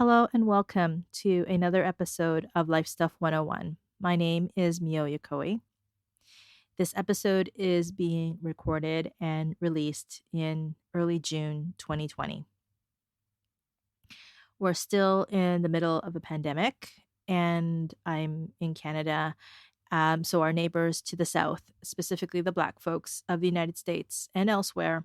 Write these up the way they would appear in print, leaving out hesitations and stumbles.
Hello and welcome to another episode of Life Stuff 101. My name is Mio Yokoi. This episode is being recorded and released in early June 2020. We're still in the middle of a pandemic, and I'm in Canada. So, our neighbors to the south, specifically the Black folks of the United States and elsewhere,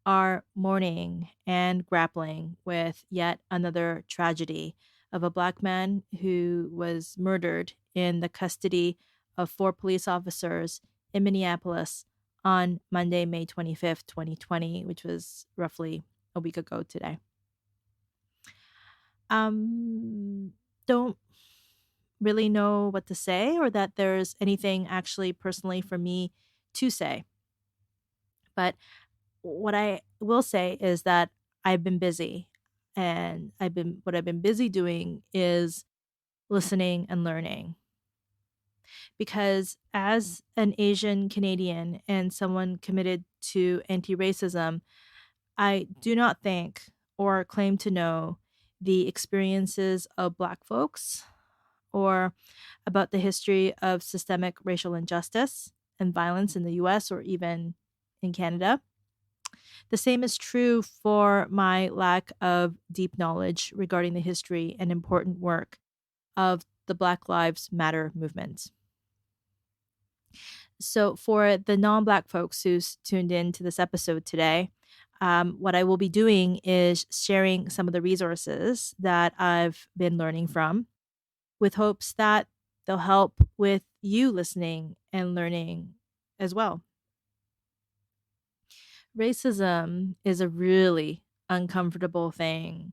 are mourning and grappling with yet another tragedy of a Black man who was murdered in the custody of four police officers in Minneapolis on Monday, May 25th, 2020, which was roughly a week ago today. Don't really know what to say or that there's anything actually personally for me to say. But what I will say is that I've been busy, and what I've been busy doing is listening and learning. Because as an Asian Canadian and someone committed to anti-racism, I do not think or claim to know the experiences of Black folks or about the history of systemic racial injustice and violence in the US or even in Canada. The same is true for my lack of deep knowledge regarding the history and important work of the Black Lives Matter movement. So, for the non Black folks who's tuned in to this episode today, what I will be doing is sharing some of the resources that I've been learning from with hopes that they'll help with you listening and learning as well. Racism is a really uncomfortable thing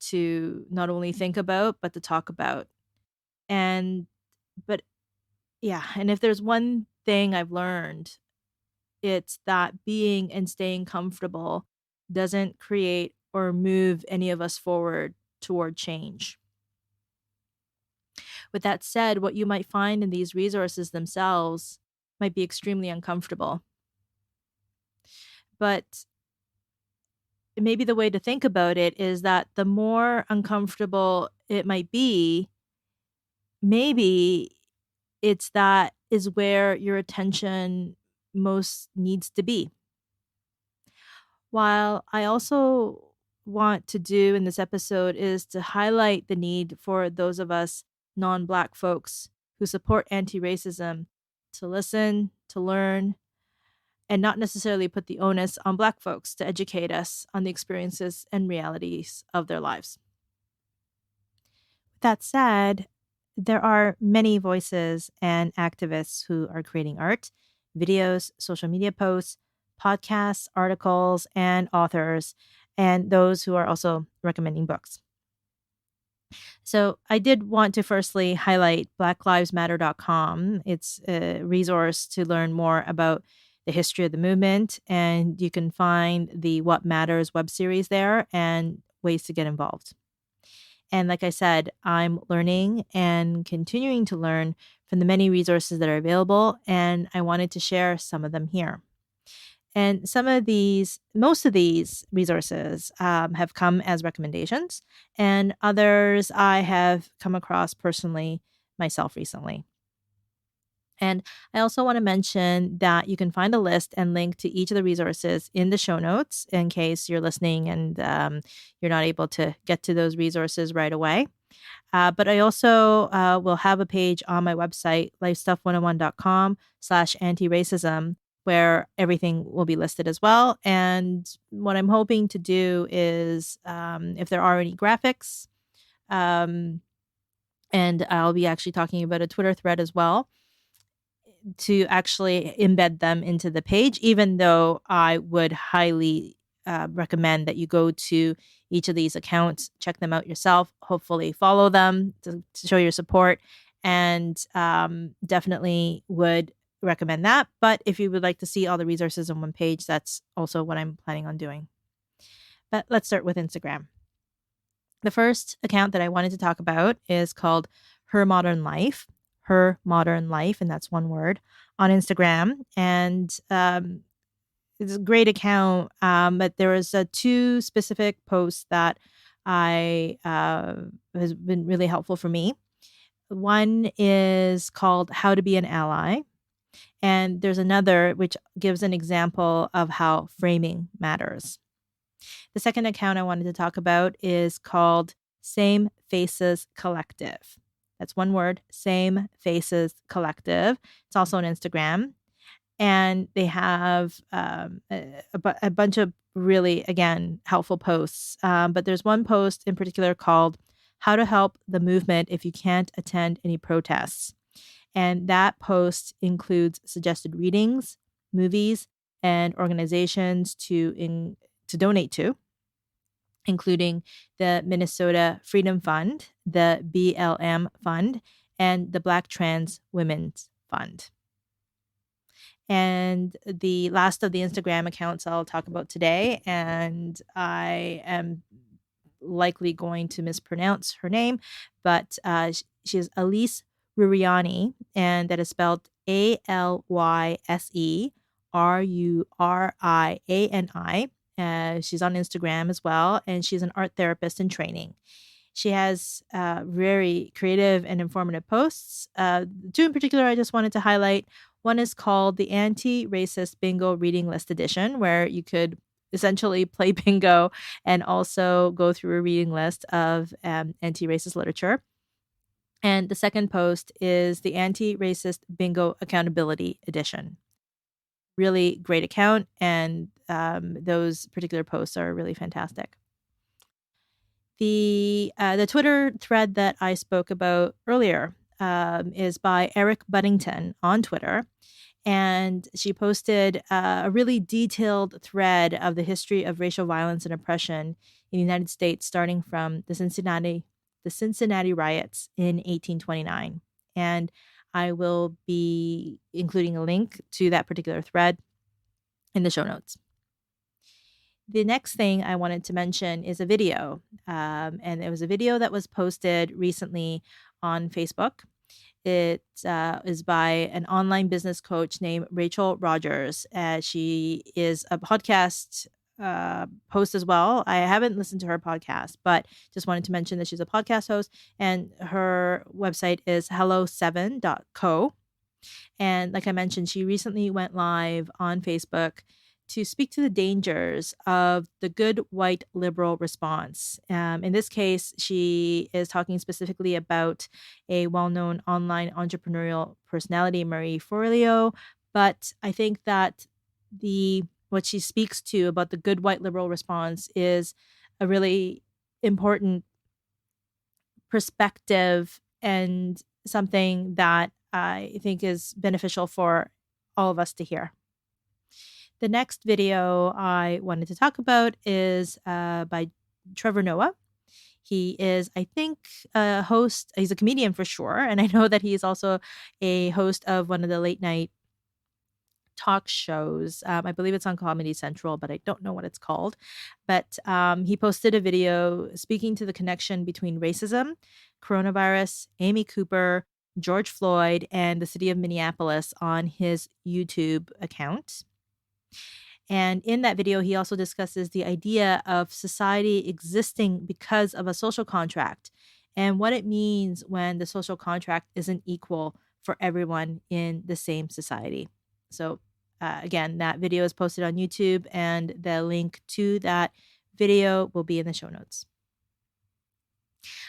to not only think about, but to talk about. And, but yeah, and if there's one thing I've learned, it's that being and staying comfortable doesn't create or move any of us forward toward change. With that said, what you might find in these resources themselves might be extremely uncomfortable. But maybe the way to think about it is that the more uncomfortable it might be, maybe it's that is where your attention most needs to be. While I also want to do in this episode is to highlight the need for those of us non-Black folks who support anti-racism to listen, to learn, and not necessarily put the onus on Black folks to educate us on the experiences and realities of their lives. That said, there are many voices and activists who are creating art, videos, social media posts, podcasts, articles, and authors, and those who are also recommending books. So I did want to firstly highlight blacklivesmatter.com. It's a resource to learn more about the history of the movement, and you can find the What Matters web series there and ways to get involved. And like I said, I'm learning and continuing to learn from the many resources that are available, and I wanted to share some of them here. And most of these resources have come as recommendations, and others I have come across personally myself recently. And I also want to mention that you can find a list and link to each of the resources in the show notes in case you're listening and you're not able to get to those resources right away. But I also will have a page on my website, lifestuff101.com/anti-racism, where everything will be listed as well. And what I'm hoping to do is if there are any graphics, and I'll be actually talking about a Twitter thread as well, to actually embed them into the page, even though I would highly recommend that you go to each of these accounts, check them out yourself, hopefully follow them to show your support, and definitely would recommend that. But if you would like to see all the resources on one page, that's also what I'm planning on doing. But let's start with Instagram. The first account that I wanted to talk about is called Her Modern Life, and that's one word, on Instagram. And it's a great account, but there was two specific posts that I has been really helpful for me. One is called How to Be an Ally, and there's another which gives an example of how framing matters. The second account I wanted to talk about is called Same Faces Collective. That's one word, Same Faces Collective. It's also on Instagram. And they have a bunch of really, again, helpful posts. But there's one post in particular called How to Help the Movement If You Can't Attend Any Protests. And that post includes suggested readings, movies, and organizations to donate to, including the Minnesota Freedom Fund, the BLM Fund, and the Black Trans Women's Fund. And the last of the Instagram accounts I'll talk about today, and I am likely going to mispronounce her name, but she is Elise Ruriani, and that is spelled ALYSERURIANI. She's on Instagram as well, and she's an art therapist in training. She has very creative and informative posts. Two in particular I just wanted to highlight. One is called the Anti-Racist Bingo Reading List Edition, where you could essentially play bingo and also go through a reading list of anti-racist literature. And the second post is the Anti-Racist Bingo Accountability Edition. Really great account, and those particular posts are really fantastic. The Twitter thread that I spoke about earlier is by Eric Buddington on Twitter. And she posted a really detailed thread of the history of racial violence and oppression in the United States, starting from the Cincinnati riots in 1829. And I will be including a link to that particular thread in the show notes. The next thing I wanted to mention is a video. And it was a video that was posted recently on Facebook. It is by an online business coach named Rachel Rogers. She is a podcast host as well. I haven't listened to her podcast, but just wanted to mention that she's a podcast host, and her website is hello7.co. And like I mentioned, she recently went live on Facebook to speak to the dangers of the good white liberal response. In this case, she is talking specifically about a well-known online entrepreneurial personality, Marie Forleo. But I think that what she speaks to about the good white liberal response is a really important perspective and something that I think is beneficial for all of us to hear. The next video I wanted to talk about is by Trevor Noah. He is, I think, a host. He's a comedian for sure. And I know that he is also a host of one of the late night talk shows. I believe it's on Comedy Central, but I don't know what it's called. But he posted a video speaking to the connection between racism, coronavirus, Amy Cooper, George Floyd, and the city of Minneapolis on his YouTube account. And in that video, he also discusses the idea of society existing because of a social contract and what it means when the social contract isn't equal for everyone in the same society. So, again, that video is posted on YouTube, and the link to that video will be in the show notes.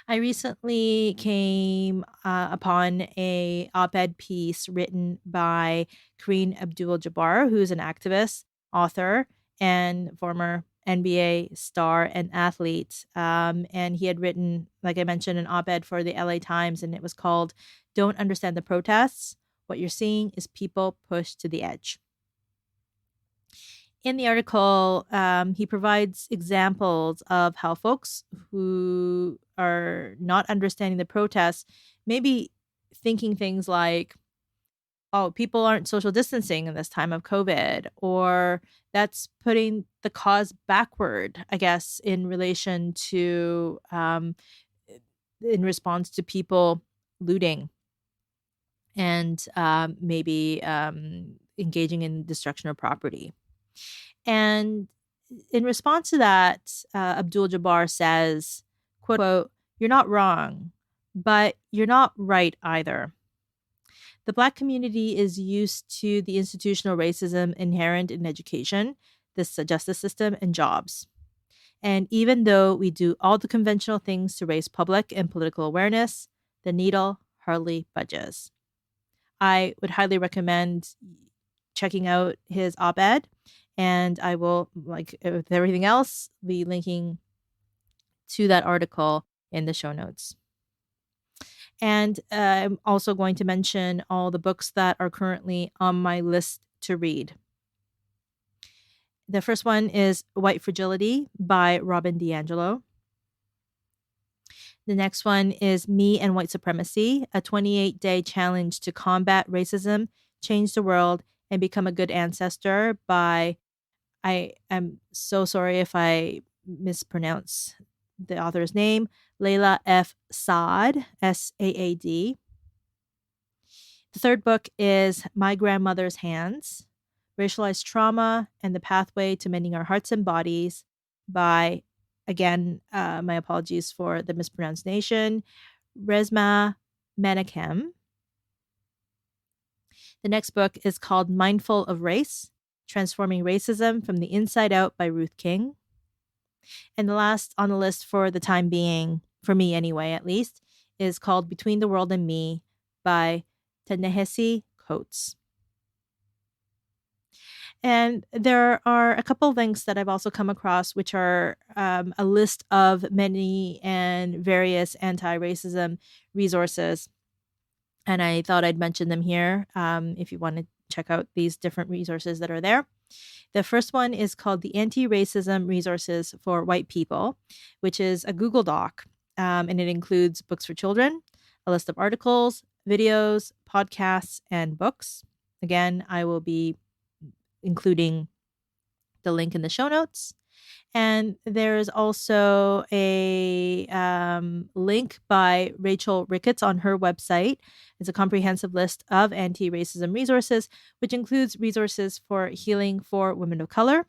I recently came upon a op-ed piece written by Kareem Abdul-Jabbar, who's an activist, author, and former NBA star and athlete. And he had written, like I mentioned, an op-ed for the LA Times, and it was called "Don't Understand the Protests. What you're seeing is people pushed to the edge." In the article, he provides examples of how folks who are not understanding the protests may be thinking things like, oh, people aren't social distancing in this time of COVID, or that's putting the cause backward, I guess, in relation to, in response to people looting and maybe engaging in destruction of property. And in response to that, Abdul-Jabbar says, quote, "You're not wrong, but you're not right either. The Black community is used to the institutional racism inherent in education, the justice system, and jobs. And even though we do all the conventional things to raise public and political awareness, the needle hardly budges." I would highly recommend checking out his op-ed, and I will, like with everything else, be linking to that article in the show notes. And I'm also going to mention all the books that are currently on my list to read. The first one is White Fragility by Robin DiAngelo. The next one is Me and White Supremacy, a 28-day challenge to combat racism, change the world, and become a good ancestor by, I am so sorry if I mispronounce the author's name, Layla F. Saad, Saad. The third book is My Grandmother's Hands, Racialized Trauma and the Pathway to Mending Our Hearts and Bodies by, again, my apologies for the mispronunciation, Resmaa Menakem. The next book is called Mindful of Race, Transforming Racism from the Inside Out by Ruth King. And the last on the list for the time being, for me anyway at least, is called Between the World and Me by Ta-Nehisi Coates. And there are a couple of links that I've also come across, which are a list of many and various anti-racism resources. And I thought I'd mention them here if you want to check out these different resources that are there. The first one is called the Anti-Racism Resources for White People, which is a Google Doc, and it includes books for children, a list of articles, videos, podcasts, and books. Again, I will be including the link in the show notes. And there's also a link by Rachel Ricketts on her website. It's a comprehensive list of anti-racism resources, which includes resources for healing for women of color.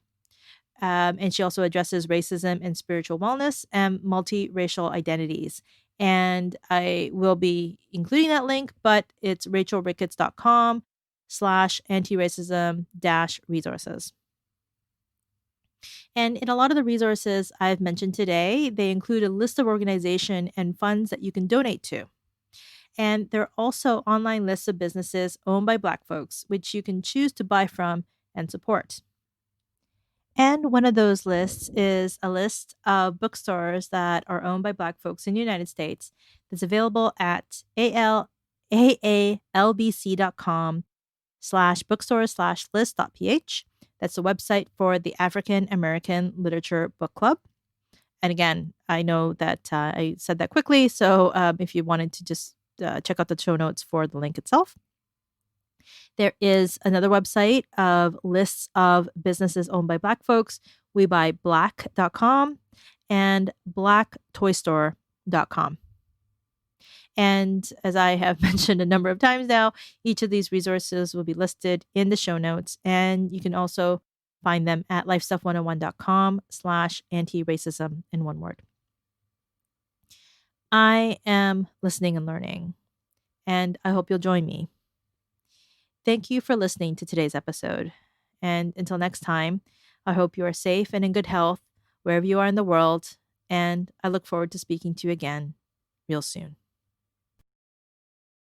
And she also addresses racism and spiritual wellness and multiracial identities. And I will be including that link, but it's rachelricketts.com/anti-racism-resources. And in a lot of the resources I've mentioned today, they include a list of organizations and funds that you can donate to. And there are also online lists of businesses owned by Black folks, which you can choose to buy from and support. And one of those lists is a list of bookstores that are owned by Black folks in the United States that's available at aalbc.com/bookstore/list.ph. That's the website for the African American Literature Book Club. And again, I know that I said that quickly, so if you wanted to just check out the show notes for the link itself. There is another website of lists of businesses owned by Black folks, WeBuyBlack.com and BlackToyStore.com. And as I have mentioned a number of times now, each of these resources will be listed in the show notes. And you can also find them at lifestuff101.com/anti-racism in one word. I am listening and learning, and I hope you'll join me. Thank you for listening to today's episode. And until next time, I hope you are safe and in good health wherever you are in the world. And I look forward to speaking to you again real soon.